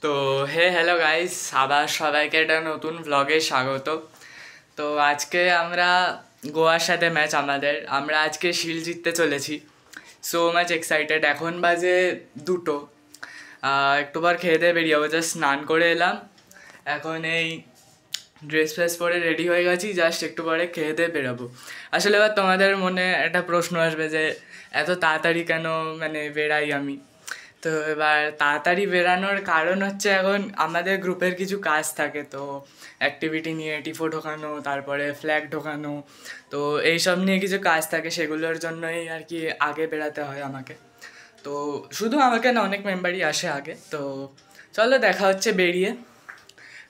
তো hello guys, আবার সবাইকে একটা নতুন ব্লগে স্বাগত। তো আজকে আমরা গোয়ার সাথে ম্যাচ আমরা আজকে শিল্ড জিততে চলেছি। So much excited. এখন বাজে 2টো। একটু পর খেয়ে দিয়ে বেরিয়ে যাবো। জাস্ট স্নান করে এলাম, এখন এই ড্রেস ফ্রেস পরে রেডি হয়ে গেছি। জাস্ট একটু পরে খেয়ে দিয়ে বেরোবো। আসলে এবার তোমাদের মনে একটা প্রশ্ন আসবে যে এত তাড়াতাড়ি কেন বেরাই আমি। তো এবার তাড়াতাড়ি বেরানোর কারণ হচ্ছে এখন আমাদের গ্রুপের কিছু কাজ থাকে। তো অ্যাক্টিভিটি নিয়ে টিফো ঢোকানো, তারপরে ফ্ল্যাগ ঢোকানো, তো এইসব নিয়ে কিছু কাজ থাকে, সেগুলোর জন্যই আর কি আগে বেরাতে হয় আমাকে। তো শুধু আমাকে না, অনেক মেম্বারই আসে আগে। তো চলো দেখা হচ্ছে বেরিয়ে।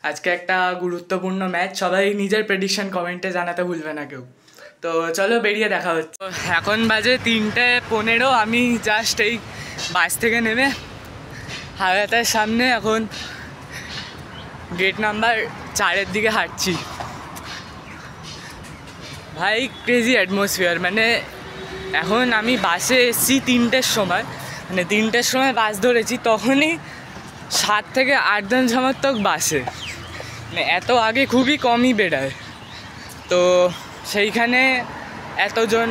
আজকে একটা গুরুত্বপূর্ণ ম্যাচ, সবাই নিজের প্রেডিকশন কমেন্টে জানাতে ভুলবে না কেউ। তো চলো বেরিয়ে দেখা হচ্ছে। এখন বাজে 3:15। আমি জাস্ট এই বাস থেকে নেমে হাওয়াতার সামনে এখন গেট নাম্বার 4-এর দিকে হাঁটছি। ভাই ক্রেজি অ্যাটমসফিয়ার। এখন আমি বাসে এসেছি 3টের সময়, 3টের সময় বাস ধরেছি, তখনই 7 থেকে 8 জন সমর্থক বাসে। এত আগে খুবই কমই বেড়ায়। তো সেইখানে এতজন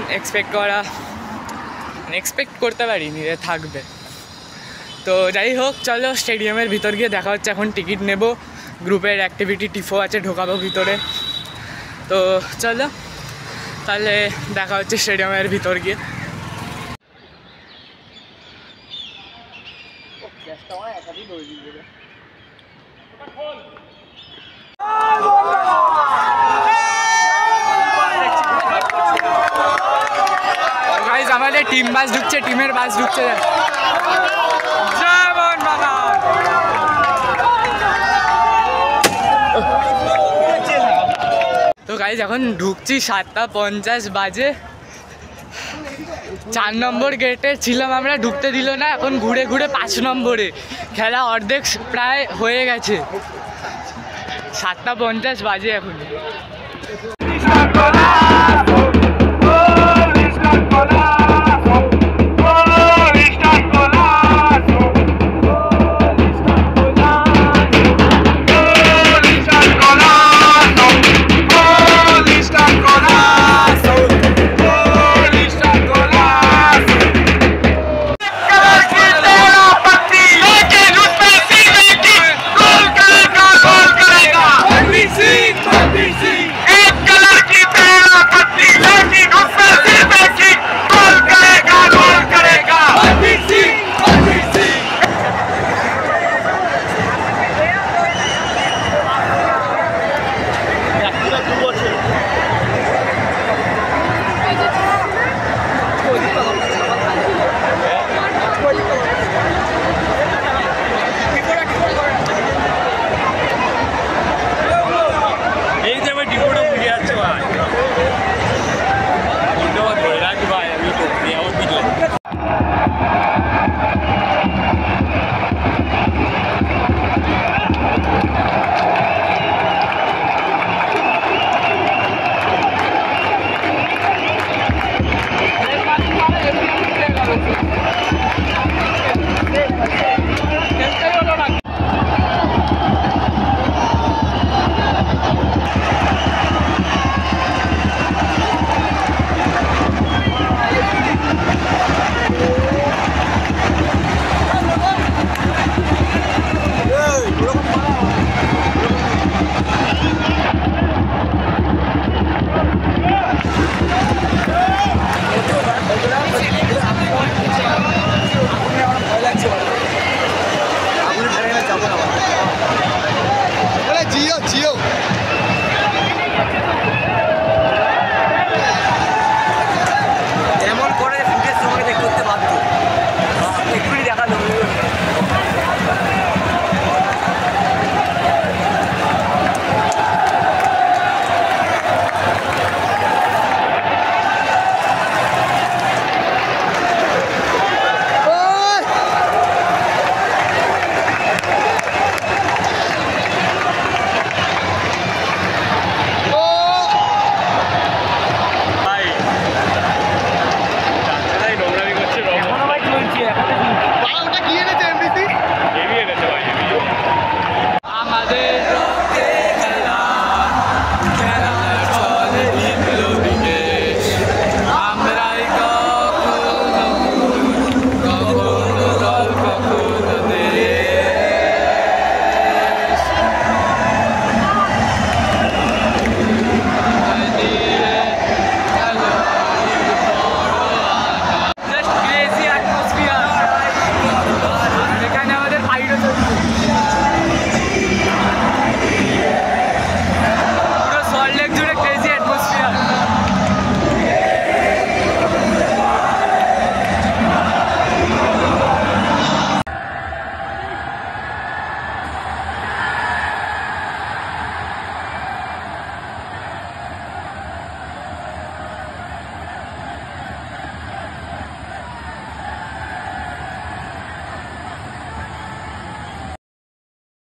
এক্সপেক্ট করতে পারিনি যে থাকবে। তো যাই হোক, চলো স্টেডিয়ামের ভিতর গিয়ে দেখা হচ্ছে। এখন টিকিট নেব, গ্রুপের অ্যাক্টিভিটি টিফো আছে, ঢোকাবো ভিতরে। তো চলো তাহলে দেখা হচ্ছে স্টেডিয়ামের ভিতর গিয়ে। আমাদের টিম বাস ঢুকছে, টিমের বাস ঢুকছে। তো গাইজ এখন ঢুকছি, 7:50 বাজে। 4 নম্বর গেটে ছিলাম আমরা, ঢুকতে দিল না। এখন ঘুরে ঘুরে 5 নম্বরে। খেলা অর্ধেক প্রায় হয়ে গেছে। 7:50 বাজে এখন।